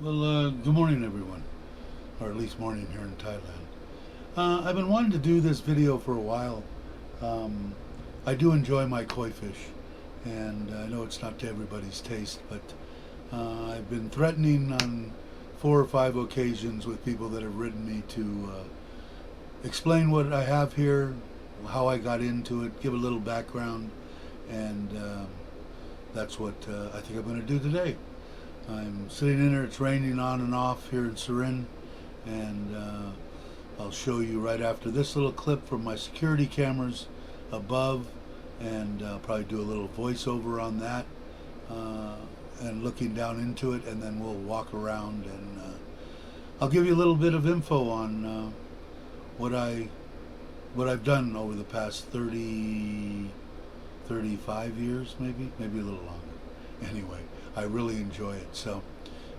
Good morning, everyone, or at least morning here in Thailand. I've been wanting to do this video for a while. Um, I do enjoy my koi fish, and I know it's not to everybody's taste, but I've been threatening on 4 or 5 occasions with people that have written me to explain what I have here, how I got into it, give a little background, and that's what I think I'm going to do today. I'm sitting in here, it's raining on and off here in Surin, and I'll show you right after this little clip from my security cameras above, and I'll probably do a little voiceover on that and looking down into it, and then we'll walk around and I'll give you a little bit of info on what I've done over the past 35 years, maybe a little longer. Anyway, I really enjoy it. So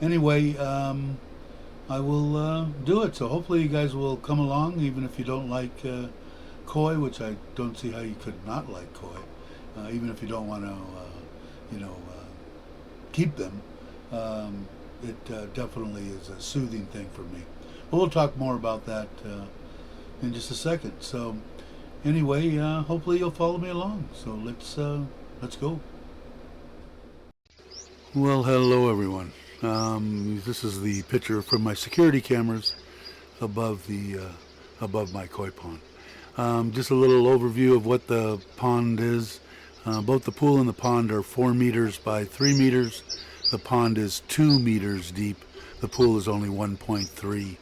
anyway, I will do it. So hopefully you guys will come along, even if you don't like koi, which I don't see how you could not like koi. Even if you don't want to, keep them. It definitely is a soothing thing for me. But we'll talk more about that in just a second. So anyway, hopefully you'll follow me along. So let's go. Well, hello everyone. This is the picture from my security cameras above my koi pond. Just a little overview of what the pond is. Both the pool and the pond are 4 meters by 3 meters. The pond is 2 meters deep. The pool is only 1.3.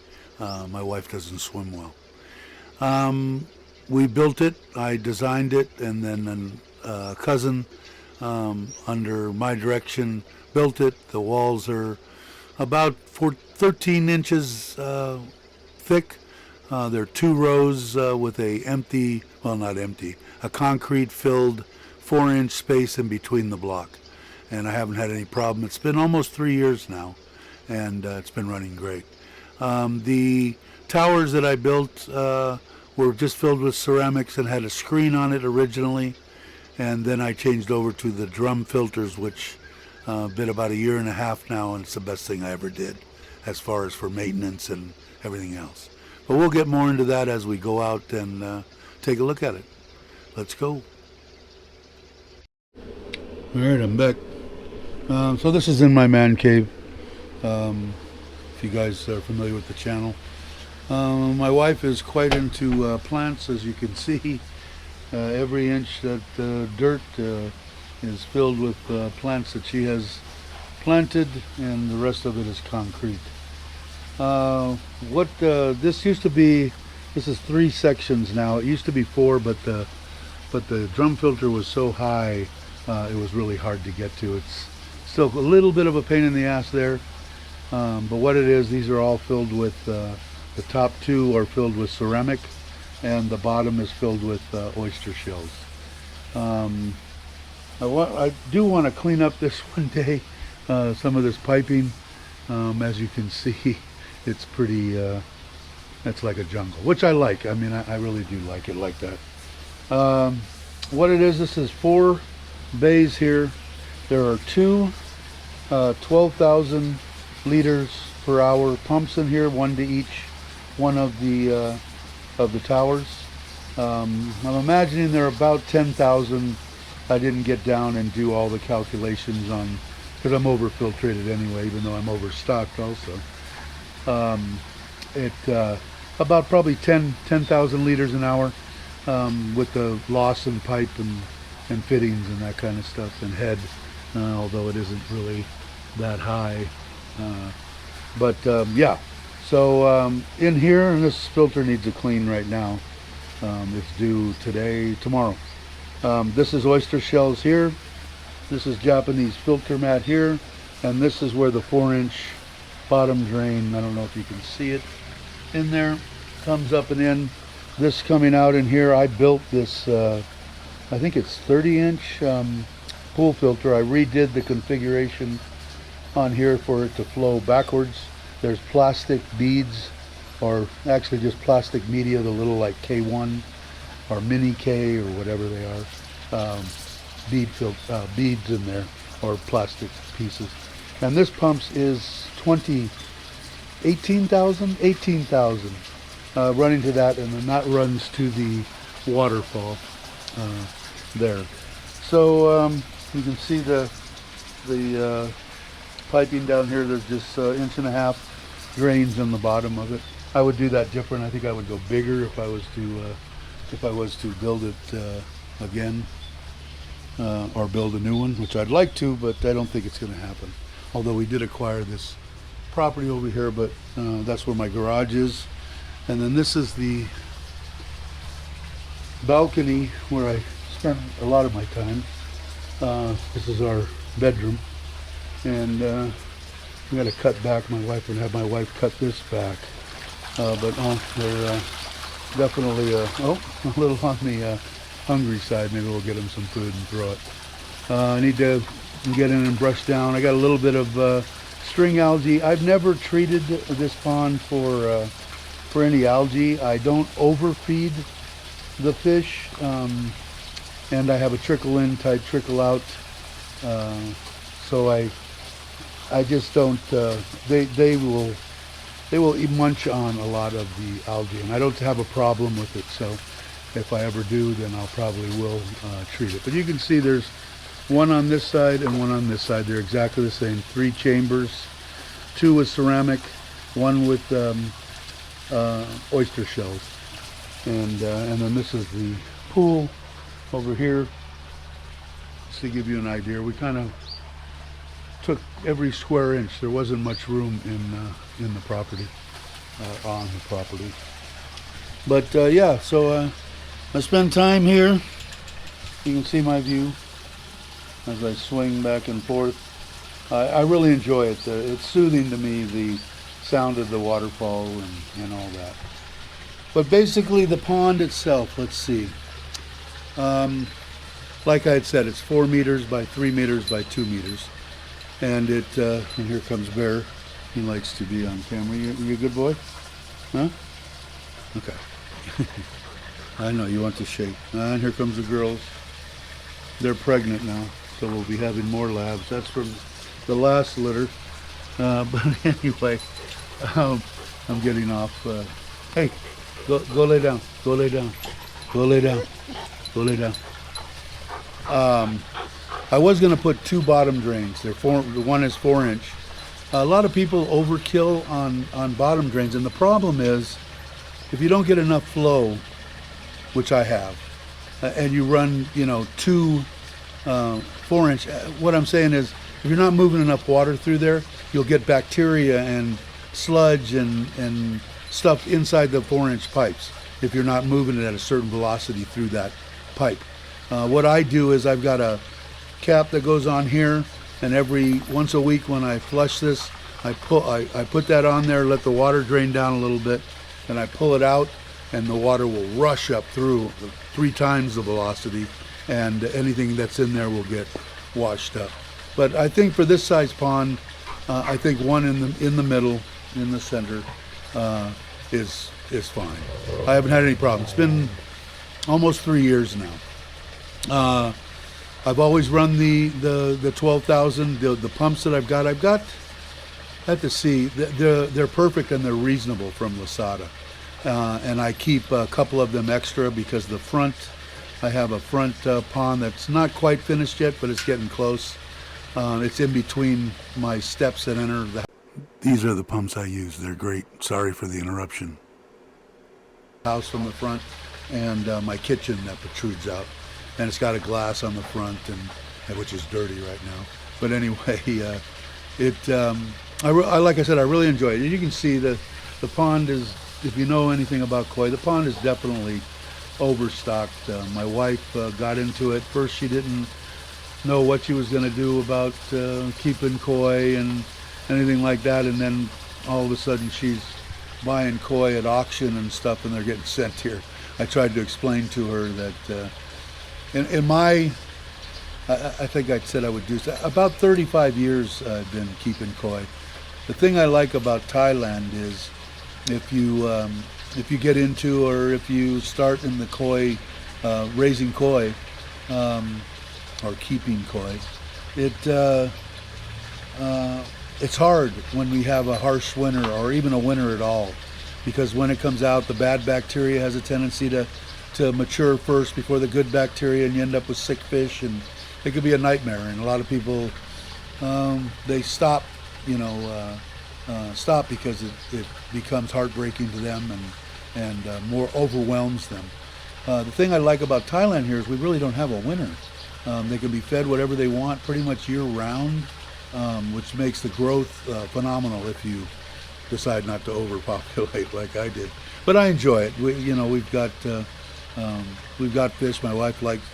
My wife doesn't swim well. We built it. I designed it, and then a cousin under my direction built it. The walls are about 13 inches thick. There are 2 rows with a concrete filled 4-inch space in between the block. And I haven't had any problem. It's been almost 3 years now, and it's been running great. The towers that I built were just filled with ceramics and had a screen on it originally, and then I changed over to the drum filters, which been about 1.5 years now, and it's the best thing I ever did as far as for maintenance and everything else. But we'll get more into that as we go out and take a look at it. Let's go. All right, I'm back. So this is in my man cave. If you guys are familiar with the channel. My wife is quite into plants, as you can see. Every inch that dirt is filled with plants that she has planted, and the rest of it is concrete. This used to be, this is 3 sections now. It used to be 4, but the drum filter was so high, it was really hard to get to. It's still a little bit of a pain in the ass there, but what it is, these are all filled with, the top 2 are filled with ceramic, and the bottom is filled with oyster shells. I do want to clean up this one day, some of this piping. As you can see, it's pretty, it's like a jungle, which I like. I mean, I really do like it like that. What it is, this is 4 bays here. There are 2 12,000 liters per hour pumps in here, 1 to each one of the towers. I'm imagining they're about 10,000. I didn't get down and do all the calculations on, because I'm over filtrated anyway, even though I'm overstocked also. About probably 10,000 liters an hour, with the loss in pipe and fittings and that kind of stuff, and head, although it isn't really that high. Yeah, so in here, and this filter needs a clean right now. It's due tomorrow. This is oyster shells here. This is Japanese filter mat here, and this is where the 4-inch bottom drain, I don't know if you can see it in there, comes up and in. This coming out in here, I built this, I think it's 30-inch pool filter. I redid the configuration on here for it to flow backwards. There's plastic beads, or actually just plastic media, the little like K1 or mini K or whatever they are, beads in there, or plastic pieces. And this pump is 18,000 running to that, and then that runs to the waterfall there. So you can see the piping down here. There's just 1.5 inch drains on the bottom of it. I would do that different. I think I would go bigger if I was to build it again, or build a new one, which I'd like to, but I don't think it's going to happen. Although we did acquire this property over here, but that's where my garage is. And then this is the balcony where I spend a lot of my time. This is our bedroom, and we got to cut back. My wife would have my wife cut this back, but they're definitely a little on the hungry side. Maybe we'll get them some food and throw it. I need to get in and brush down. I got a little bit of string algae. I've never treated this pond for any algae. I don't overfeed the fish, and I have a trickle in type trickle out, so I just don't, they will munch on a lot of the algae, and I don't have a problem with it. So if I ever do, then I'll probably will treat it. But you can see there's one on this side and one on this side. They're exactly the same. 3 chambers, 2 with ceramic, 1 with oyster shells, and then this is the pool over here. Just to give you an idea, we kind of took every square inch. There wasn't much room in the property, on the property. But yeah, so I spend time here. You can see my view as I swing back and forth. I really enjoy it. It's soothing to me, the sound of the waterfall and all that. But basically the pond itself, let's see. Like I had said, it's 4 meters by 3 meters by 2 meters. And and here comes Bear. He likes to be on camera. You a good boy? Huh? Okay. I know, you want to shake. And here comes the girls. They're pregnant now, so we'll be having more labs. That's from the last litter. But anyway, I'm getting off. Hey, go lay down. Go lay down. Go lay down. Go lay down. I was going to put 2 bottom drains. One is 4 inch. A lot of people overkill on bottom drains, and the problem is if you don't get enough flow, which I have, and you run 2 4 inch, what I'm saying is if you're not moving enough water through there, you'll get bacteria and sludge and stuff inside the 4 inch pipes if you're not moving it at a certain velocity through that pipe. What I do is I've got a cap that goes on here, and once a week when I flush this, I put that on there, let the water drain down a little bit, and I pull it out, and the water will rush up through 3 times the velocity, and anything that's in there will get washed up. But I think for this size pond, I think one in the middle, in the center, is fine. I haven't had any problems. It's been almost 3 years now. I've always run the 12,000. The pumps that I've got, I have to see, they're perfect and they're reasonable from Lasada. And I keep a couple of them extra because I have a front pond that's not quite finished yet, but it's getting close. It's in between my steps that enter the house. These are the pumps I use. They're great. Sorry for the interruption. House from the front, and my kitchen that protrudes out. And it's got a glass on the front, and which is dirty right now. But anyway, like I said, I really enjoy it. You can see the pond is, if you know anything about koi, the pond is definitely overstocked. My wife got into it. First, she didn't know what she was going to do about keeping koi and anything like that, and then all of a sudden she's buying koi at auction and stuff, and they're getting sent here. I tried to explain to her that I think I said I would do so. About 35 years I've been keeping koi. The thing I like about Thailand is if you get into, or if you start in the koi, raising koi, or keeping koi, it's hard when we have a harsh winter or even a winter at all, because when it comes out, the bad bacteria has a tendency to mature first before the good bacteria, and you end up with sick fish, and it could be a nightmare. And a lot of people, they stop, stop because it becomes heartbreaking to them and more overwhelms them. The thing I like about Thailand here is we really don't have a winter. They can be fed whatever they want pretty much year round, which makes the growth phenomenal if you decide not to overpopulate like I did. But I enjoy it. We've got fish. My wife likes,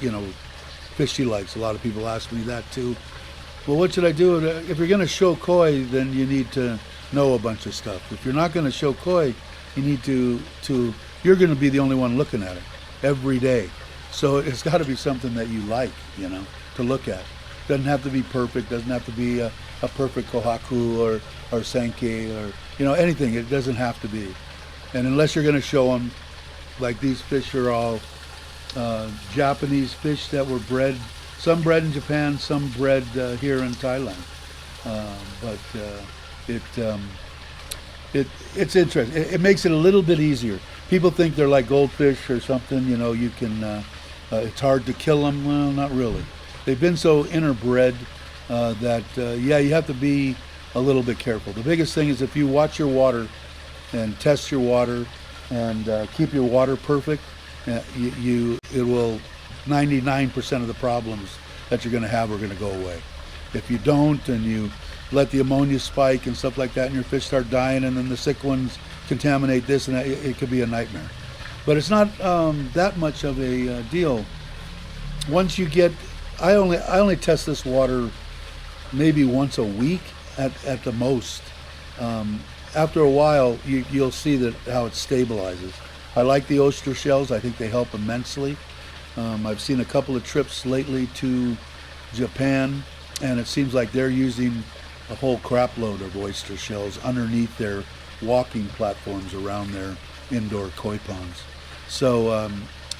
fish she likes. A lot of people ask me that too. Well, what should I do? If you're going to show koi, then you need to know a bunch of stuff. If you're not going to show koi, you need to you're going to be the only one looking at it every day. So it's got to be something that you like, to look at. Doesn't have to be perfect. Doesn't have to be a perfect kohaku or senke or anything. It doesn't have to be. And unless you're going to show them, like these fish are all Japanese fish that were bred. Some bred in Japan, some bred here in Thailand. It's interesting. It makes it a little bit easier. People think they're like goldfish or something. You can. It's hard to kill them. Well, not really. They've been so interbred that you have to be a little bit careful. The biggest thing is if you watch your water and test your water and keep your water perfect, it will 99% of the problems that you're going to have are going to go away. If you don't, and you let the ammonia spike and stuff like that, and your fish start dying, and then the sick ones contaminate this and that, it could be a nightmare. But it's not that much of a deal. Once you get, I only test this water maybe once a week at the most. After a while, you'll see that how it stabilizes. I like the oyster shells. I think they help immensely. I've seen a couple of trips lately to Japan, and it seems like they're using a whole crap load of oyster shells underneath their walking platforms around their indoor koi ponds. So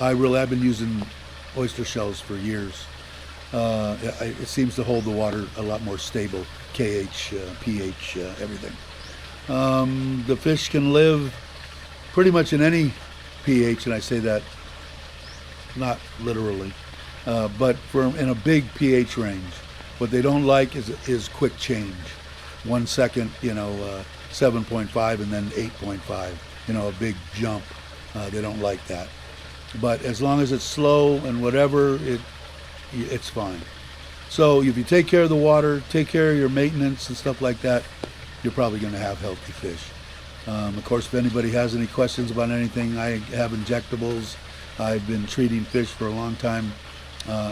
I've been using oyster shells for years. It seems to hold the water a lot more stable, KH, pH, everything. The fish can live pretty much in any pH, and I say that not literally, but in a big pH range. What they don't like is quick change. 1 second, 7.5 and then 8.5, a big jump. They don't like that. But as long as it's slow and whatever, it's fine. So if you take care of the water, take care of your maintenance and stuff like that, you're probably going to have healthy fish. Of course, if anybody has any questions about anything, I have injectables. I've been treating fish for a long time.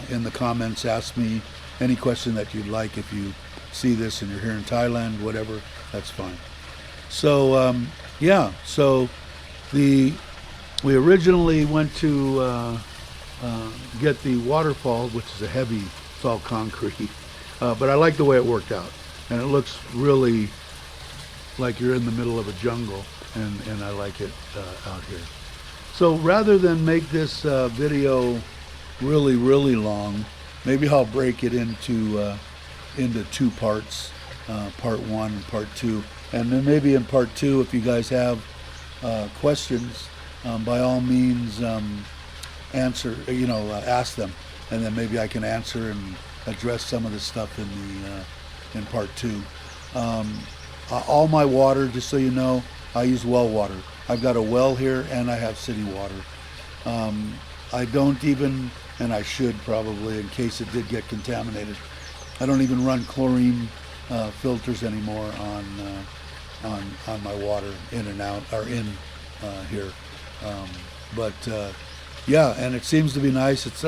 In the comments, ask me any question that you'd like. If you see this and you're here in Thailand, whatever, that's fine. So we originally went to get the waterfall, which is a heavy, it's all concrete, but I like the way it worked out, and it looks really like you're in the middle of a jungle, and I like it out here. So rather than make this video really, really long, maybe I'll break it into 2 parts, part 1 and part 2, and then maybe in part 2, if you guys have questions, by all means answer, ask them, and then maybe I can answer and address some of the stuff in part 2. All my water, just so you know, I use well water. I've got a well here and I have city water. I don't even, and I should probably, in case it did get contaminated, I don't even run chlorine filters anymore on my water in and out, or in here. And it seems to be nice. It's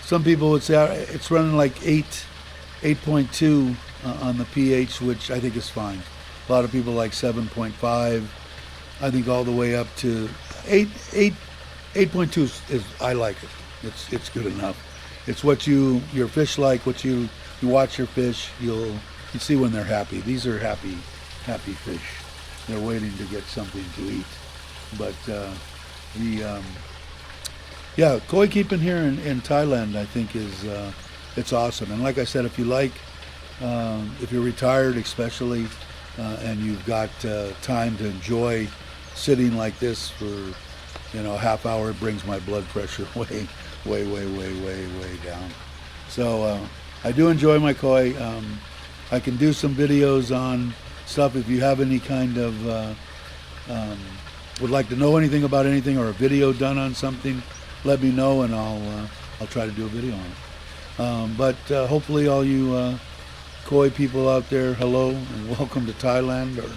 some people would say it's running like 8.2 on the pH, which I think is fine. A lot of people like 7.5. I think all the way up to 8.2 is I like it. It's good enough. It's what your fish like. What you watch your fish, you see when they're happy. These are happy fish. They're waiting to get something to eat. But koi keeping here in Thailand, I think is it's awesome. And like I said, if you like If you're retired especially, and you've got time to enjoy sitting like this for a half hour, it brings my blood pressure way down. So I do enjoy my koi. I can do some videos on stuff. If you have any kind of would like to know anything about anything, or a video done on something, let me know, and I'll try to do a video on it. But hopefully all you koi people out there, hello and welcome to Thailand, or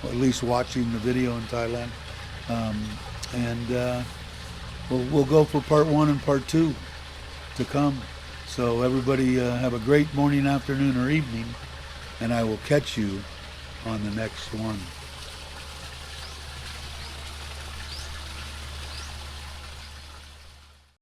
at least watching the video in Thailand. And we'll go for part 1 and part 2 to come. So everybody have a great morning, afternoon, or evening, and I will catch you on the next one.